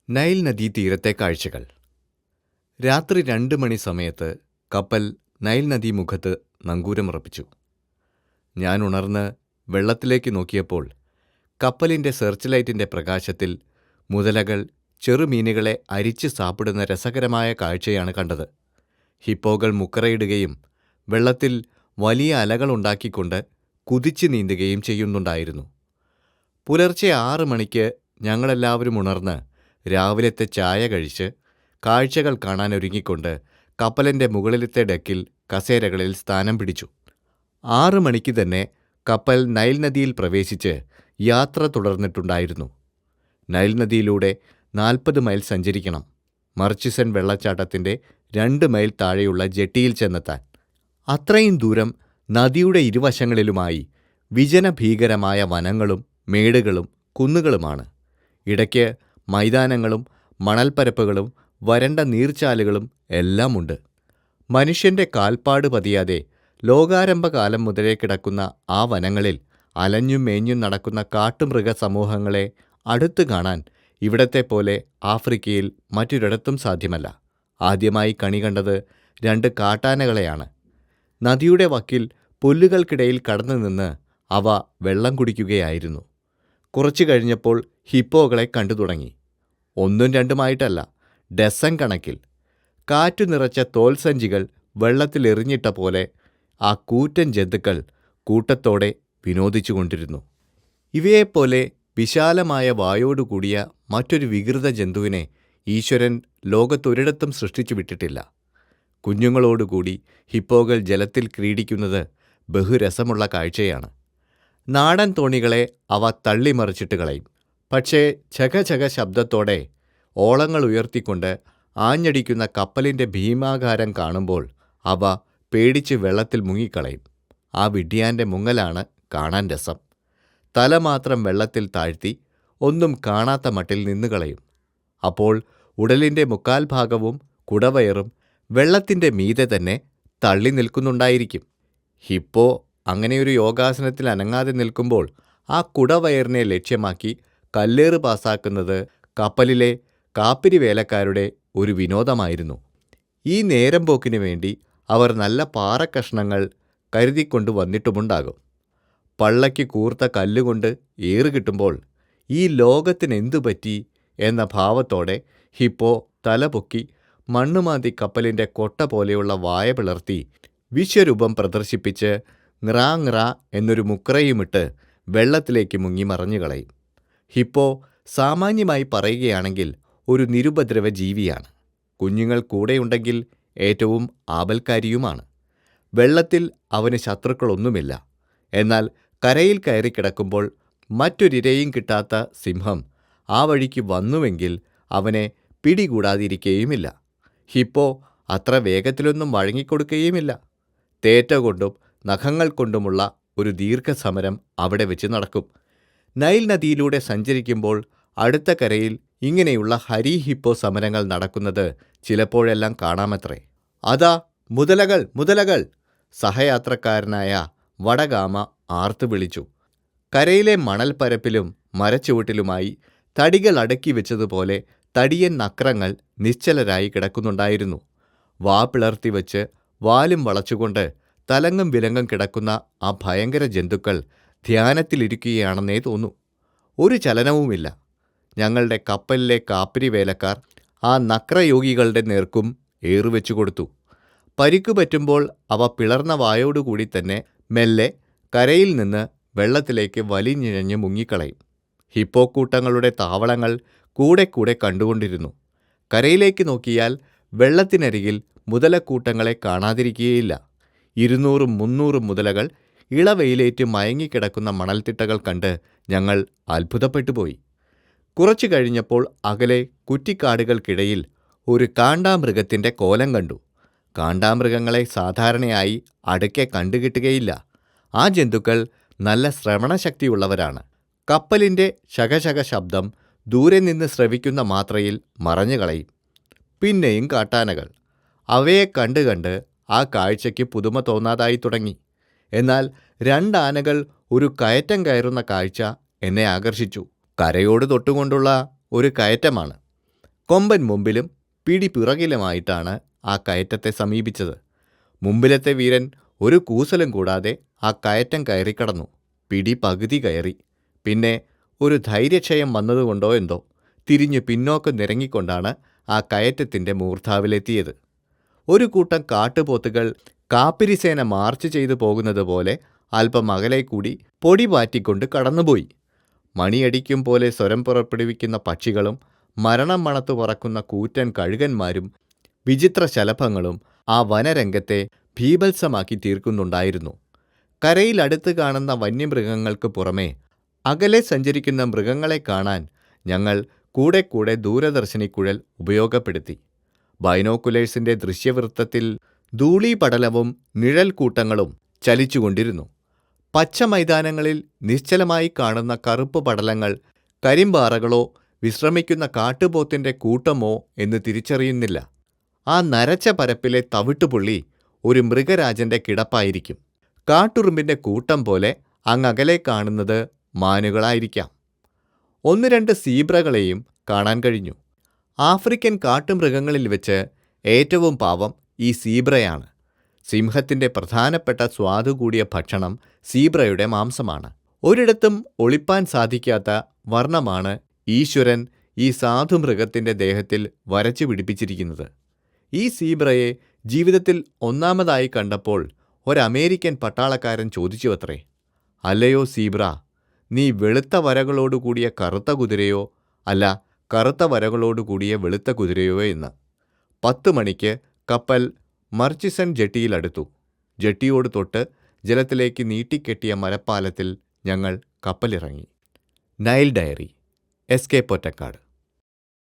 Nile നദീതീരത്തെ കാഴ്ചകൾ. രാത്രി 2 മണി സമയത്ത് കപ്പൽ നൈൽ നദീമുഖത്ത് നങ്കൂരമുറപ്പിച്ചു. ഞാൻ ഉണർന്ന് വെള്ളത്തിലേക്ക് നോക്കിയപ്പോൾ കപ്പലിൻ്റെ സെർച്ച് ലൈറ്റിൻ്റെ പ്രകാശത്തിൽ മുതലകൾ ചെറുമീനുകളെ അരിച്ച് സാപ്പിടുന്ന രസകരമായ കാഴ്ചയാണ് കണ്ടത്. ഹിപ്പോകൾ മുക്കറയിടുകയും വെള്ളത്തിൽ വലിയ അലകളുണ്ടാക്കിക്കൊണ്ട് കുതിച്ചു നീന്തുകയും ചെയ്യുന്നുണ്ടായിരുന്നു. പുലർച്ചെ 6 മണിക്ക് ഞങ്ങളെല്ലാവരും ഉണർന്ന് രാവിലത്തെ ചായ കഴിച്ച് കാഴ്ചകൾ കാണാനൊരുങ്ങിക്കൊണ്ട് കപ്പലിൻ്റെ മുകളിലത്തെ ഡെക്കിൽ കസേരകളിൽ സ്ഥാനം പിടിച്ചു. 6 മണിക്ക് തന്നെ കപ്പൽ നൈൽ നദിയിൽ പ്രവേശിച്ച് യാത്ര തുടർന്നിട്ടുണ്ടായിരുന്നു. നൈൽ നദിയിലൂടെ 40 മൈൽ സഞ്ചരിക്കണം, മർച്ചിസൺ വെള്ളച്ചാട്ടത്തിൻ്റെ 2 മൈൽ താഴെയുള്ള ജെട്ടിയിൽ ചെന്നെത്താൻ. അത്രയും ദൂരം നദിയുടെ ഇരുവശങ്ങളിലുമായി വിജനഭീകരമായ വനങ്ങളും മേടുകളും കുന്നുകളുമാണ്. ഇടയ്ക്ക് മൈതാനങ്ങളും മണൽപ്പരപ്പുകളും വരണ്ട നീർച്ചാലുകളും എല്ലാമുണ്ട്. മനുഷ്യൻ്റെ കാൽപ്പാട് പതിയാതെ ലോകാരംഭകാലം മുതലേ കിടക്കുന്ന ആ വനങ്ങളിൽ അലഞ്ഞും മേഞ്ഞും നടക്കുന്ന കാട്ടുമൃഗ സമൂഹങ്ങളെ അടുത്തു കാണാൻ ഇവിടത്തെ പോലെ ആഫ്രിക്കയിൽ മറ്റൊരിടത്തും സാധ്യമല്ല. ആദ്യമായി കണി കണ്ടത് 2 കാട്ടാനകളെയാണ്. നദിയുടെ വക്കിൽ പുല്ലുകൾക്കിടയിൽ കടന്നു നിന്ന് അവ വെള്ളം കുടിക്കുകയായിരുന്നു. കുറച്ചു കഴിഞ്ഞപ്പോൾ ഹിപ്പോകളെ കണ്ടു തുടങ്ങി. 1ഉം 2ഉമായിട്ടല്ല, ഡസൻ കണക്കിൽ. കാറ്റു നിറച്ച തോൽസഞ്ചികൾ വെള്ളത്തിലെറിഞ്ഞിട്ട പോലെ ആ കൂറ്റൻ ജന്തുക്കൾ കൂട്ടത്തോടെ വിനോദിച്ചുകൊണ്ടിരുന്നു. ഇവയെപ്പോലെ വിശാലമായ വായോടുകൂടിയ മറ്റൊരു വികൃത ജന്തുവിനെ ഈശ്വരൻ ലോകത്തൊരിടത്തും സൃഷ്ടിച്ചു വിട്ടിട്ടില്ല. കുഞ്ഞുങ്ങളോടുകൂടി ഹിപ്പോകൾ ജലത്തിൽ ക്രീഡിക്കുന്നത് ബഹുരസമുള്ള കാഴ്ചയാണ്. നാടൻ തോണികളെ അവ തള്ളിമറിച്ചിട്ട് കളയും. പക്ഷേ ഛകഛക ശബ്ദത്തോടെ ഓളങ്ങൾ ഉയർത്തിക്കൊണ്ട് ആഞ്ഞടിക്കുന്ന കപ്പലിൻ്റെ ഭീമാകാരം കാണുമ്പോൾ അവ പേടിച്ച് വെള്ളത്തിൽ മുങ്ങിക്കളയും. ആ വിഡ്ഢിയാൻ്റെ മുങ്ങലാണ് കാണാൻ രസം. തല മാത്രം വെള്ളത്തിൽ താഴ്ത്തി ഒന്നും കാണാത്ത മട്ടിൽ നിന്നുകളയും. അപ്പോൾ ഉടലിൻ്റെ 3/4 ഭാഗവും കുടവയറും വെള്ളത്തിൻ്റെ മീതെ തന്നെ തള്ളി നിൽക്കുന്നുണ്ടായിരിക്കും. ഹിപ്പോ അങ്ങനെയൊരു യോഗാസനത്തിൽ അനങ്ങാതെ നിൽക്കുമ്പോൾ ആ കുടവയറിനെ ലക്ഷ്യമാക്കി കല്ലേറ് പാസാക്കുന്നത് കപ്പലിലെ കാപ്പിരി വേലക്കാരുടെ ഒരു വിനോദമായിരുന്നു. ഈ നേരം പോക്കിനു വേണ്ടി അവർ നല്ല പാറക്കഷ്ണങ്ങൾ കരുതിക്കൊണ്ടു വന്നിട്ടുമുണ്ടാകും. പള്ളയ്ക്ക് കൂർത്ത കല്ലുകൊണ്ട് ഏറ് കിട്ടുമ്പോൾ ഈ ലോകത്തിനെന്തു പറ്റി എന്ന ഭാവത്തോടെ ഹിപ്പോ തലപൊക്കി മണ്ണുമാന്തി കപ്പലിൻ്റെ കൊട്ട പോലെയുള്ള വായ പിളർത്തി വിശ്വരൂപം പ്രദർശിപ്പിച്ച് ങ്രാ ങ്രാ എന്നൊരു മുക്രയുമിട്ട് വെള്ളത്തിലേക്ക് മുങ്ങി മറഞ്ഞുകളയും. ഹിപ്പോ സാമാന്യമായി പറയുകയാണെങ്കിൽ ഒരു നിരുപദ്രവ ജീവിയാണ്. കുഞ്ഞുങ്ങൾ കൂടെയുണ്ടെങ്കിൽ ഏറ്റവും ആപൽക്കാരിയുമാണ്. വെള്ളത്തിൽ അവന് ശത്രുക്കളൊന്നുമില്ല. എന്നാൽ കരയിൽ കയറി കിടക്കുമ്പോൾ മറ്റൊരിരയും കിട്ടാത്ത സിംഹം ആ വഴിക്ക് വന്നുവെങ്കിൽ അവനെ പിടികൂടാതിരിക്കുകയുമില്ല. ഹിപ്പോ അത്ര വേഗത്തിലൊന്നും വഴങ്ങിക്കൊടുക്കുകയുമില്ല. തേറ്റ കൊണ്ടും നഖങ്ങൾ കൊണ്ടുമുള്ള ഒരു ദീർഘസമരം അവിടെ വെച്ച് നടക്കും. നൈൽ നദിയിലൂടെ സഞ്ചരിക്കുമ്പോൾ അടുത്ത കരയിൽ ഇങ്ങനെയുള്ള ഹരി ഹിപ്പോ സമരങ്ങൾ നടക്കുന്നത് ചിലപ്പോഴെല്ലാം കാണാമത്രേ. അതാ മുതലകൾ, മുതലകൾ! സഹയാത്രക്കാരനായ വടഗാമ ആർത്തു വിളിച്ചു. കരയിലെ മണൽപ്പരപ്പിലും മരച്ചുവട്ടിലുമായി തടികൾ അടുക്കി വെച്ചതുപോലെ തടിയൻ നക്രങ്ങൾ നിശ്ചലരായി കിടക്കുന്നുണ്ടായിരുന്നു. വാ പിളർത്തി വെച്ച് വാലും വളച്ചുകൊണ്ട് തലങ്ങും വിലങ്ങും കിടക്കുന്ന ആ ഭയങ്കര ജന്തുക്കൾ ധ്യാനത്തിലിരിക്കുകയാണെന്നേ തോന്നൂ. ഒരു ചലനവുമില്ല. ഞങ്ങളുടെ കപ്പലിലെ കാപ്പിരി വേലക്കാർ ആ നക്രയോഗികളുടെ നേർക്കും ഏറുവെച്ചു കൊടുത്തു. പരിക്കു പറ്റുമ്പോൾ അവ പിളർന്ന വായോടുകൂടി തന്നെ മെല്ലെ കരയിൽ നിന്ന് വെള്ളത്തിലേക്ക് വലിഞ്ഞിഴഞ്ഞ് മുങ്ങിക്കളയും. ഹിപ്പോക്കൂട്ടങ്ങളുടെ താവളങ്ങൾ കൂടെ കൂടെ കണ്ടുകൊണ്ടിരുന്നു. കരയിലേക്ക് നോക്കിയാൽ വെള്ളത്തിനരികിൽ മുതലക്കൂട്ടങ്ങളെ കാണാതിരിക്കുകയില്ല. 200-300 മുതലകൾ ഇളവെയിലേറ്റ് മയങ്ങിക്കിടക്കുന്ന മണൽത്തിട്ടകൾ കണ്ട് ഞങ്ങൾ അത്ഭുതപ്പെട്ടുപോയി. കുറച്ചു കഴിഞ്ഞപ്പോൾ അകലെ കുറ്റിക്കാടുകൾക്കിടയിൽ ഒരു കാണ്ടാമൃഗത്തിൻ്റെ കോലം കണ്ടു. കാണ്ടാമൃഗങ്ങളെ സാധാരണയായി അടുക്കെ കണ്ടുകിട്ടുകയില്ല. ആ ജന്തുക്കൾ നല്ല ശ്രവണശക്തിയുള്ളവരാണ്. കപ്പലിൻ്റെ ശകശക ശബ്ദം ദൂരെ നിന്ന് ശ്രവിക്കുന്ന മാത്രയിൽ മറഞ്ഞുകളയും. പിന്നെയും കാട്ടാനകൾ. അവയെ കണ്ട് ആ കാഴ്ചയ്ക്ക് പുതുമ തോന്നാതായി തുടങ്ങി. എന്നാൽ 2 ആനകൾ ഒരു കയറ്റം കയറുന്ന കാഴ്ച എന്നെ ആകർഷിച്ചു. കരയോട് തൊട്ടുകൊണ്ടുള്ള ഒരു കയറ്റമാണ്. കൊമ്പൻ മുമ്പിലും പിടി പിറകിലുമായിട്ടാണ് ആ കയറ്റത്തെ സമീപിച്ചത്. മുമ്പിലത്തെ വീരൻ ഒരു കൂസലും കൂടാതെ ആ കയറ്റം കയറിക്കടന്നു. പിടി പകുതി കയറി. പിന്നെ ഒരു ധൈര്യക്ഷയം വന്നതുകൊണ്ടോ എന്തോ തിരിഞ്ഞു പിന്നോക്കം നിരങ്ങിക്കൊണ്ടാണ് ആ കയറ്റത്തിൻ്റെ മൂർധാവിലെത്തിയത്. ഒരു കൂട്ടം കാട്ടുപോത്തുകൾ കാപ്പിരിസേന മാർച്ച് ചെയ്തു പോകുന്നത് പോലെ അല്പം അകലെ കൂടി പൊടി പാറ്റിക്കൊണ്ട് കടന്നുപോയി. മണിയടിക്കും പോലെ സ്വരം പുറപ്പെടുവിക്കുന്ന പക്ഷികളും മരണം മണത്തു പറക്കുന്ന കൂറ്റൻ കഴുകന്മാരും വിചിത്ര ശലഭങ്ങളും ആ വനരംഗത്തെ ഭീഭത്സമാക്കി തീർക്കുന്നുണ്ടായിരുന്നു. കരയിൽ അടുത്ത് കാണുന്ന വന്യമൃഗങ്ങൾക്ക് പുറമേ അകലെ സഞ്ചരിക്കുന്ന മൃഗങ്ങളെ കാണാൻ ഞങ്ങൾ കൂടെ കൂടെ ദൂരദർശിനിക്കുഴൽ ഉപയോഗപ്പെടുത്തി. ബൈനോക്കുലേഴ്സിൻ്റെ ദൃശ്യവൃത്തത്തിൽ ധൂളീപടലവും നിഴൽ കൂട്ടങ്ങളും ചലിച്ചുകൊണ്ടിരുന്നു. പച്ച മൈതാനങ്ങളിൽ നിശ്ചലമായി കാണുന്ന കറുപ്പ് പടലങ്ങൾ കരിമ്പാറകളോ വിശ്രമിക്കുന്ന കാട്ടുപോത്തിൻ്റെ കൂട്ടമോ എന്ന് തിരിച്ചറിയുന്നില്ല. ആ നരച്ച പരപ്പിലെ തവിട്ടുപുള്ളി ഒരു മൃഗരാജൻ്റെ കിടപ്പായിരിക്കും. കാട്ടുറുമ്പിൻ്റെ കൂട്ടം പോലെ അങ്ങകലെ കാണുന്നത് മാനുകളായിരിക്കാം. 1-2 സീബ്രകളെയും കാണാൻ കഴിഞ്ഞു. ആഫ്രിക്കൻ കാട്ടുമൃഗങ്ങളിൽ വെച്ച് ഏറ്റവും പാവം ഈ സീബ്രയാണ്. സിംഹത്തിൻ്റെ പ്രധാനപ്പെട്ട സ്വാദുകൂടിയ ഭക്ഷണം സീബ്രയുടെ മാംസമാണ്. ഒരിടത്തും ഒളിപ്പാൻ സാധിക്കാത്ത വർണ്ണമാണ് ഈശ്വരൻ ഈ സാധുമൃഗത്തിൻ്റെ ദേഹത്തിൽ വരച്ചു പിടിപ്പിച്ചിരിക്കുന്നത്. ഈ സീബ്രയെ ജീവിതത്തിൽ ഒന്നാമതായി കണ്ടപ്പോൾ ഒരമേരിക്കൻ പട്ടാളക്കാരൻ ചോദിച്ചുവത്രേ, "അല്ലയോ സീബ്ര, നീ വെളുത്ത വരകളോടുകൂടിയ കറുത്ത കുതിരയോ അല്ല കറുത്ത വരകളോടുകൂടിയ വെളുത്ത കുതിരയോ എന്ന്?" 10 മണിക്ക് കപ്പൽ മർച്ചിസൺ ജെട്ടിയിലടുത്തു. ജെട്ടിയോട് തൊട്ട് ജലത്തിലേക്ക് നീട്ടിക്കെട്ടിയ മരപ്പാലത്തിൽ ഞങ്ങൾ കപ്പലിറങ്ങി. Nile diary, S K Pottekkatt.